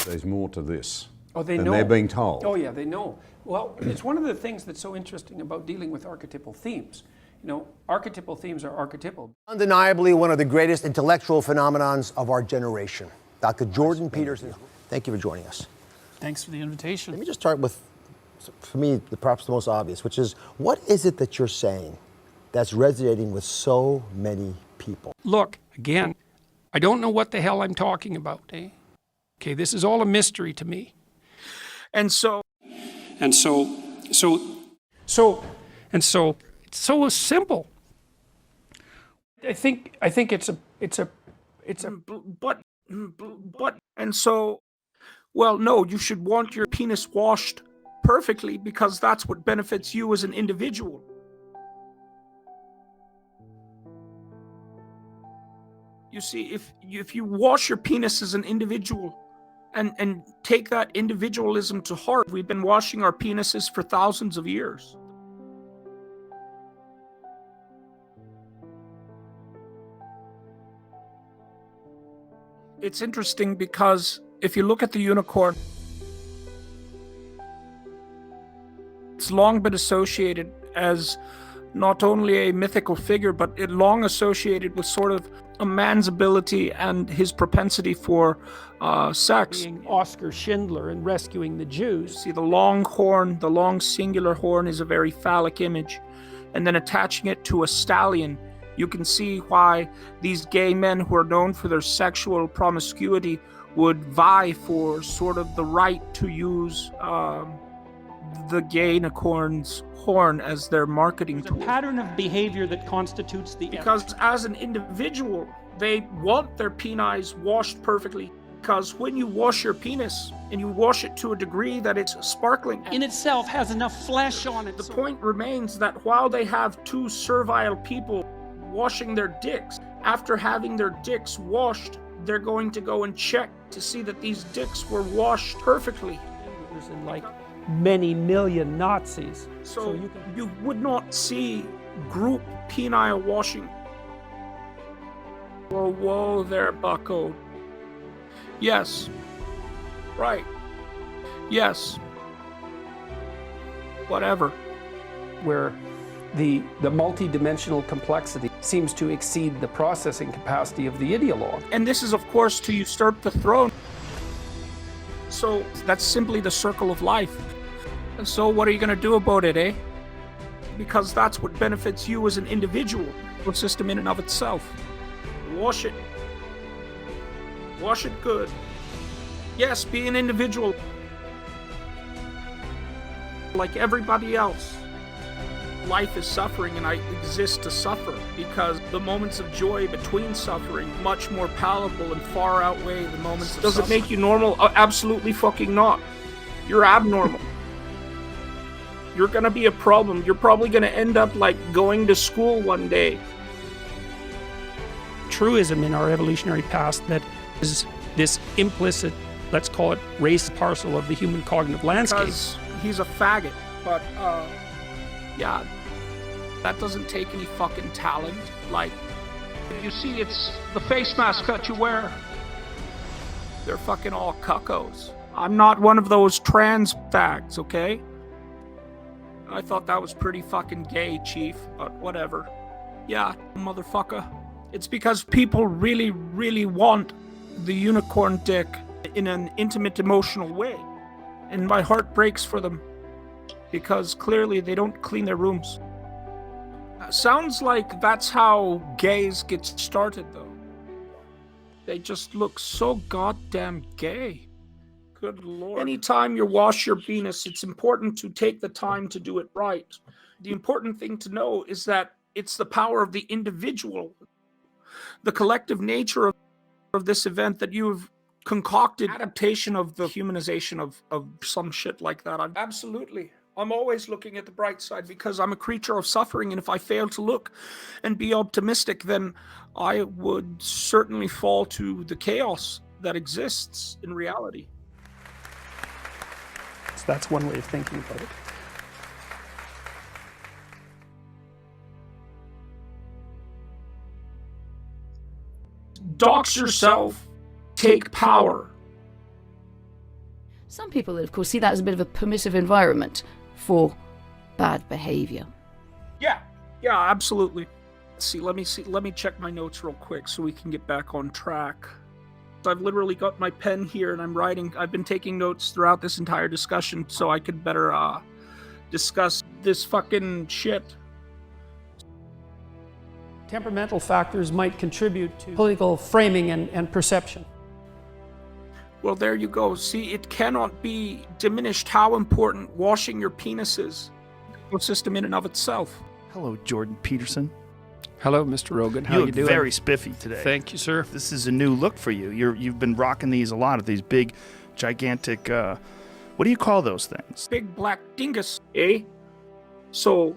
There's more to this than they're being told. Oh, yeah, they know. Well, it's one of the things that's so interesting about dealing with archetypal themes. You know, archetypal themes are archetypal. Undeniably one of the greatest intellectual phenomenons of our generation. Dr. Jordan Peterson, thank you for joining us. Thanks for the invitation. Let me just start with, for me, perhaps the most obvious, which is, what is it that you're saying that's resonating with so many people? Look, again, I don't know what the hell I'm talking about, eh? Okay, this is all a mystery to me. And so it's so simple. I think it's a and so, well, no, you should want your penis washed perfectly because that's what benefits you as an individual. You see, if you wash your penis as an individual and take that individualism to heart, we've been washing our penises for thousands of years. It's interesting because if you look at the unicorn, it's long been associated as not only a mythical figure, but it long associated with sort of a man's ability and his propensity for sex. being Oscar Schindler and rescuing the Jews. See, the long horn, the long singular horn is a very phallic image. And then attaching it to a stallion, you can see why these gay men who are known for their sexual promiscuity would vie for sort of the right to use the gay unicorn's horn as their marketing tool. There's a pattern of behavior that constitutes the... Because as an individual, they want their penis washed perfectly. Because when you wash your penis, and you wash it to a degree that it's sparkling, in itself has enough flesh on it. the point remains that while they have two servile people washing their dicks, after having their dicks washed, they're going to go and check to see that these dicks were washed perfectly. And like many million Nazis. So you would not see group penile washing. Whoa there, bucko. Yes. Right. Yes. Whatever. Where the multi-dimensional complexity seems to exceed the processing capacity of the ideologue. And this is, of course, to usurp the throne. So that's simply the circle of life. And so what are you going to do about it, eh? Because that's what benefits you as an individual, the system in and of itself. Wash it. Wash it good. Yes, be an individual. Like everybody else. Life is suffering and I exist to suffer because the moments of joy between suffering much more palatable and far outweigh the moments of suffering. Does it make you normal? Absolutely fucking not. You're abnormal. You're gonna be a problem. You're probably gonna end up like going to school one day. Truism in our evolutionary past that is this implicit, let's call it race parcel of the human cognitive landscape. Because he's a faggot, but yeah, that doesn't take any fucking talent. Like, you see, it's the face mask that you wear. They're fucking all cuckos. I'm not one of those trans fags, okay? I thought that was pretty fucking gay, Chief, but whatever. Yeah, motherfucker. It's because people really, really want the unicorn dick in an intimate, emotional way. And my heart breaks for them. Because clearly they don't clean their rooms. Sounds like that's how gays get started, though. They just look so goddamn gay. Good Lord. Anytime you wash your penis, it's important to take the time to do it right. The important thing to know is that it's the power of the individual, the collective nature of this event that you've concocted, adaptation of the humanization of some shit like that. Absolutely. I'm always looking at the bright side because I'm a creature of suffering, and if I fail to look and be optimistic, then I would certainly fall to the chaos that exists in reality. So that's one way of thinking about it. Dox yourself, take power. Some people, of course, see that as a bit of a permissive environment for bad behavior. Yeah, absolutely. Let me check my notes real quick so we can get back on track. I've literally got my pen here and I'm writing. I've been taking notes throughout this entire discussion so I could better discuss this fucking shit. Temperamental factors might contribute to political framing and perception. Well, there you go. See, it cannot be diminished how important washing your penis is. The system in and of itself. Hello, Jordan Peterson. Hello, Mr. Rogan. How you you look doing? very spiffy today. Thank you, sir. This is a new look for you. You've been rocking these a lot, of these big, gigantic, what do you call those things? Big black dingus, eh? So,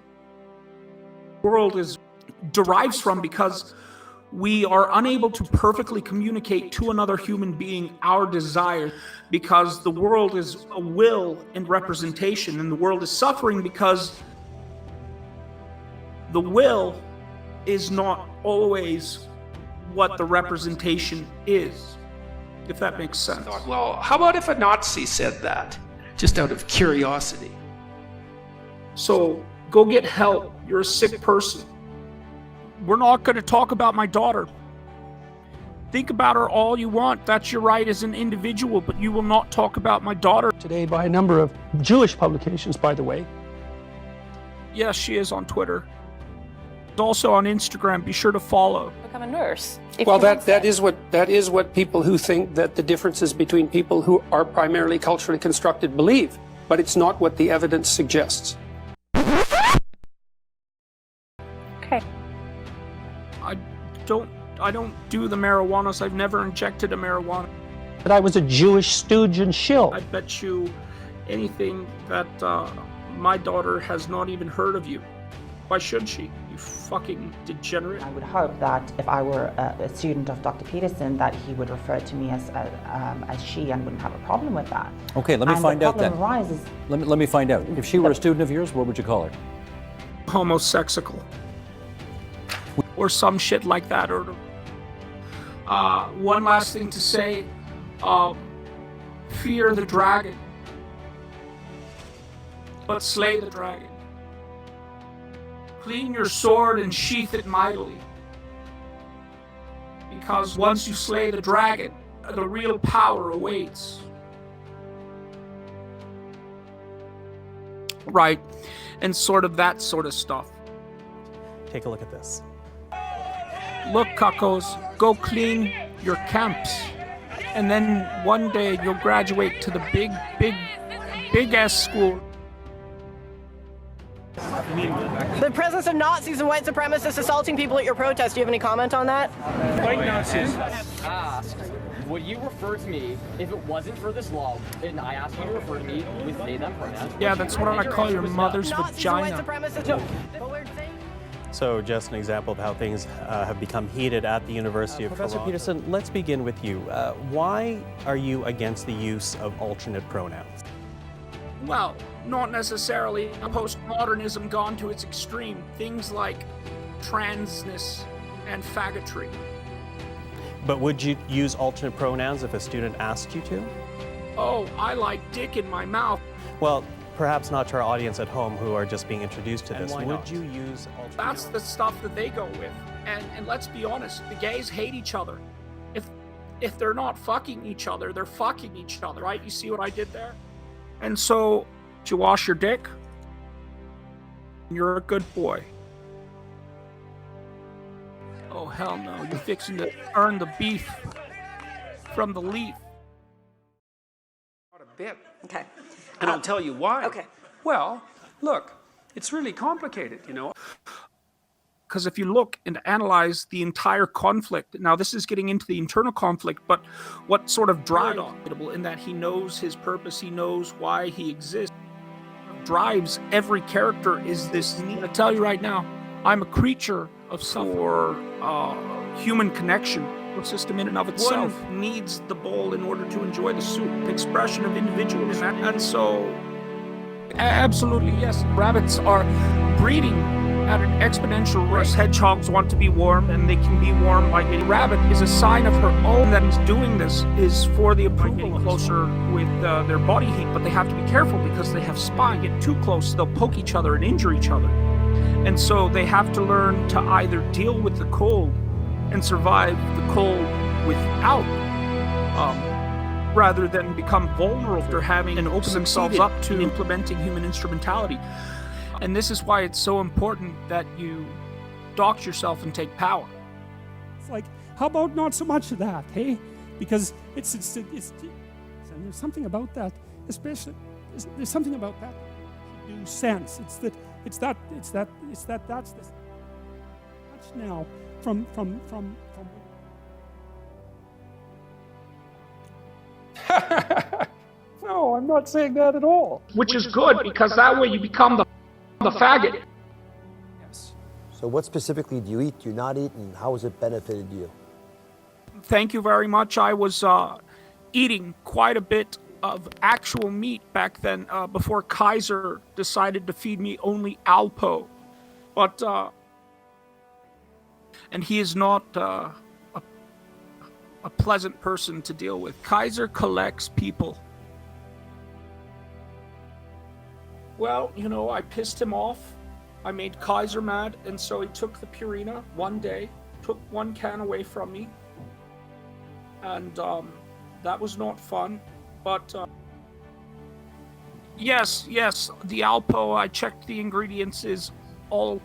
world derives from because we are unable to perfectly communicate to another human being our desire, because the world is a will and representation, and the world is suffering because the will is not always what the representation is, if that makes sense. Well, how about if a Nazi said that, just out of curiosity? So, go get help. You're a sick person. We're not going to talk about my daughter. Think about her all you want. That's your right as an individual, but you will not talk about my daughter. Today by a number of Jewish publications, by the way. Yes, she is on Twitter. Also on Instagram. Be sure to follow. Become a nurse. Well, that is what people who think that the differences between people who are primarily culturally constructed believe, but it's not what the evidence suggests. Okay. I don't do the marijuanas. I've never injected a marijuana. But I was a Jewish stooge and shill. I bet you anything that my daughter has not even heard of you. Why should she? You fucking degenerate. I would hope that if I were a student of Dr. Peterson, that he would refer to me as she and wouldn't have a problem with that. Okay, let me find out then. The problem arises. Let me find out. If she were a student of yours, what would you call her? Homosexical. Or some shit like that. Or one last thing to say. Fear the dragon, but slay the dragon. Clean your sword and sheath it mightily. Because once you slay the dragon, the real power awaits. Right, and sort of that sort of stuff. Take a look at this. Look, cuckos, go clean your camps. And then one day you'll graduate to the big ass school. The presence of Nazis and white supremacists assaulting people at your protest. Do you have any comment on that? White Nazis. Asked, would you refer to me if it wasn't for this law? And I asked you to refer to me with they them pronouns. Yeah, that's what I call your mother's vagina. So just an example of how things have become heated at the University of Professor Peterson, let's begin with you. Why are you against the use of alternate pronouns? Well, not necessarily. Postmodernism gone to its extreme. Things like transness and faggotry. But would you use alternate pronouns if a student asked you to? Oh, I like dick in my mouth. Well, perhaps not to our audience at home who are just being introduced to this. Why would not? you use alternate? That's the stuff that they go with. And let's be honest, the gays hate each other. If they're not fucking each other, they're fucking each other, right? You see what I did there? And so, did you wash your dick? You're a good boy. Oh, hell no. You're fixing to earn the beef from the leaf. A bit. Okay. And I'll tell you why. Okay. Well, look, it's really complicated, you know. Because if you look and analyze the entire conflict, now this is getting into the internal conflict, but what sort of drives in that he knows his purpose, he knows why he exists, drives every character is this need. I tell you right now, I'm a creature of human connection. The system in and of itself needs the bowl in order to enjoy the soup. Expression of individualism. And so, absolutely yes, rabbits are breeding at an exponential rate. Hedgehogs want to be warm, and they can be warm by getting. Rabbit is a sign of her own that he's doing this is for the approval closer with their body heat, but they have to be careful because they have spine. Get too close, they'll poke each other and injure each other. And so they have to learn to either deal with the cold and survive the cold without, rather than become vulnerable after having and open themselves up to implementing human instrumentality. And this is why it's so important that you dox yourself and take power. It's like, how about not so much of that, hey? Because it's and there's something about that, especially there's something about that new sense. That's this much now from. No, I'm not saying that at all. Which is good, because that way you become the faggot. Yes. So what specifically do you eat, do you not eat, and how has it benefited you? Thank you very much. I was eating quite a bit of actual meat back then, before Kaiser decided to feed me only Alpo. But, and he is not a pleasant person to deal with. Kaiser collects people. Well, you know, I pissed him off. I made Kaiser mad, and so he took the Purina one day, took one can away from me. And that was not fun. But yes, the Alpo, I checked the ingredients, is all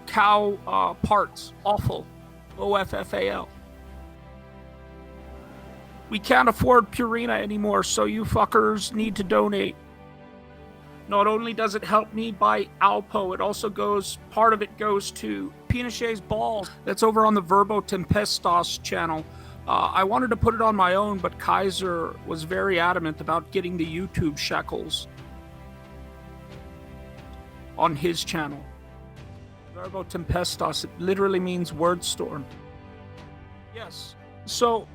cow parts. Offal. OFFAL. We can't afford Purina anymore, so you fuckers need to donate. Not only does it help me buy Alpo, it also part of it goes to Pinochet's balls. That's over on the Verbo Tempestas channel. I wanted to put it on my own, but Kaiser was very adamant about getting the YouTube shekels on his channel. Verbo Tempestas, it literally means word storm. Yes. So,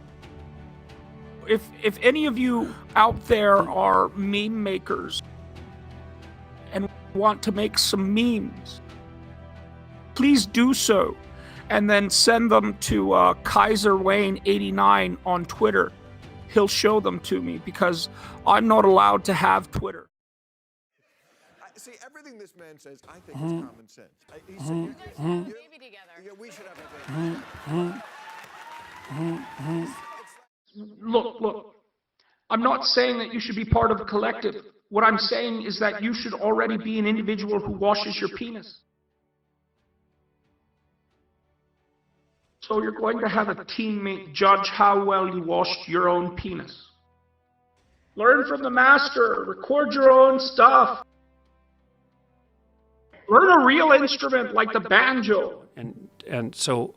if any of you out there are meme makers and want to make some memes, please do so, and then send them to Kaiser Wayne 89 on Twitter. He'll show them to me because I'm not allowed to have Twitter. See, everything this man says, I think is common sense. He said, you guys have a baby together. Yeah, we should have a baby. Look. I'm not saying that you should be part of a collective. What I'm saying is that you should already be an individual who washes your penis. So you're going to have a teammate judge how well you washed your own penis. Learn from the master. Record your own stuff. Learn a real instrument like the banjo. And so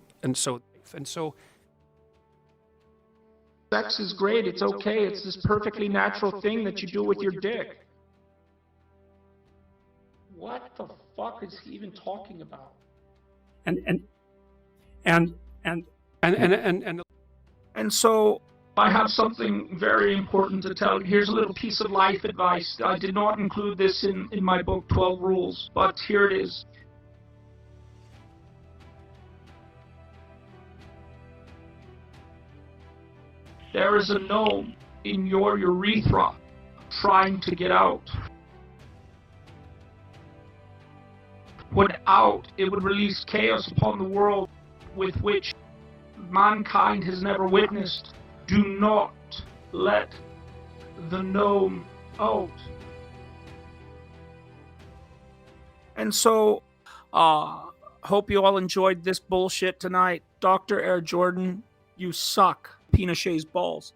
sex is great, it's okay, it's this perfectly natural thing that you do with your dick. What the fuck is he even talking about? And so I have something very important to tell you. Here's a little piece of life advice. I did not include this in my book, 12 Rules, but here it is. There is a gnome in your urethra trying to get out. When out, it would release chaos upon the world with which mankind has never witnessed. Do not let the gnome out. And so, hope you all enjoyed this bullshit tonight. Dr. Air Jordan, you suck. Pinochet's balls.